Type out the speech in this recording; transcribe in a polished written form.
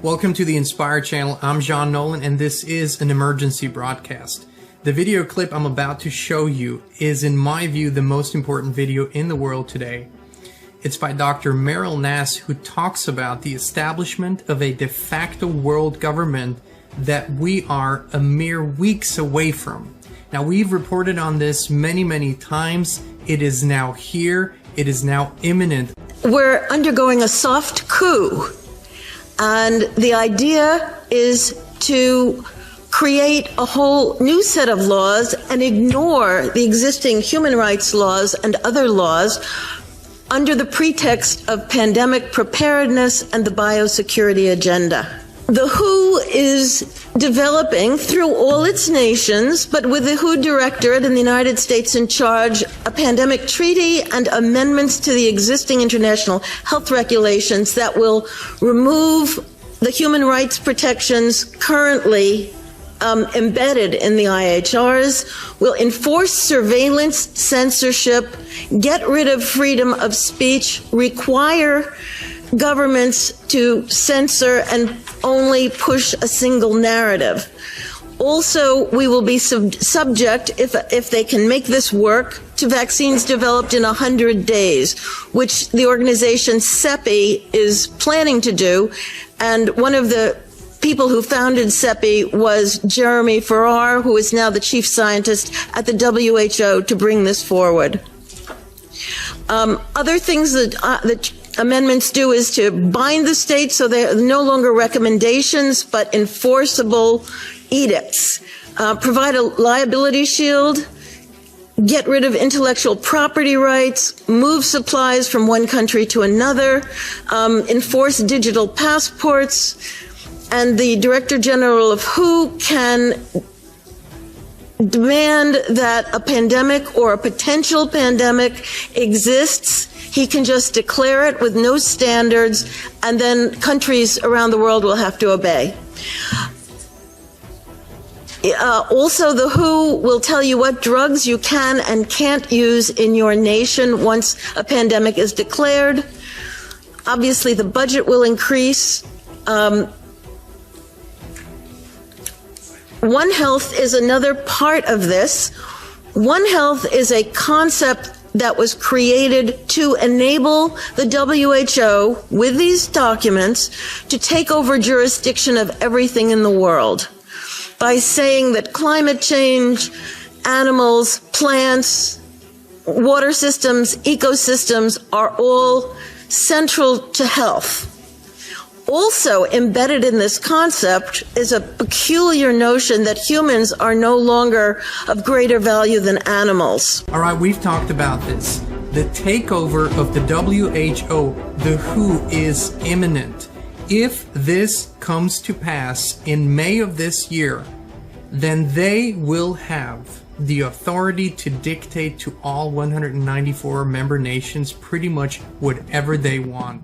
Welcome to the Inspire channel. I'm John Nolan and this is an emergency broadcast. The video clip I'm about to show you is, in my view, the most important video in the world today. It's by Dr. Meryl Nass, who talks about the establishment of a de facto world government that we are a mere weeks away from. Now, we've reported on this many times. It is now here. It is now imminent. We're undergoing a soft coup. And the idea is to create a whole new set of laws and ignore the existing human rights laws and other laws under the pretext of pandemic preparedness and the biosecurity agenda. The WHO is developing through all its nations, but with the WHO Directorate in the United States in charge, a pandemic treaty and amendments to the existing international health regulations that will remove the human rights protections currently embedded in the IHRs, will enforce surveillance, censorship, get rid of freedom of speech, require governments to censor and only push a single narrative. Also, we will be subject, if they can make this work, to vaccines developed in 100 days, which the organization CEPI is planning to do. And one of the people who founded CEPI was Jeremy Farrar, who is now the chief scientist at the WHO to bring this forward. Other things that amendments do is to bind the states so they're no longer recommendations but enforceable edicts, provide a liability shield, get rid of intellectual property rights, move supplies from one country to another, enforce digital passports, and the Director General of WHO can demand that a pandemic or a potential pandemic exists. He can just declare it with no standards, and then countries around the world will have to obey. Also, the WHO will tell you what drugs you can and can't use in your nation once a pandemic is declared. Obviously, the budget will increase. One Health is another part of this. One Health is a concept that was created to enable the WHO, with these documents, to take over jurisdiction of everything in the world by saying that climate change, animals, plants, water systems, ecosystems are all central to health. Also embedded in this concept is a peculiar notion that humans are no longer of greater value than animals. All right, we've talked about this. The takeover of the WHO, the WHO, is imminent. If this comes to pass in May of this year, then they will have the authority to dictate to all 194 member nations pretty much whatever they want.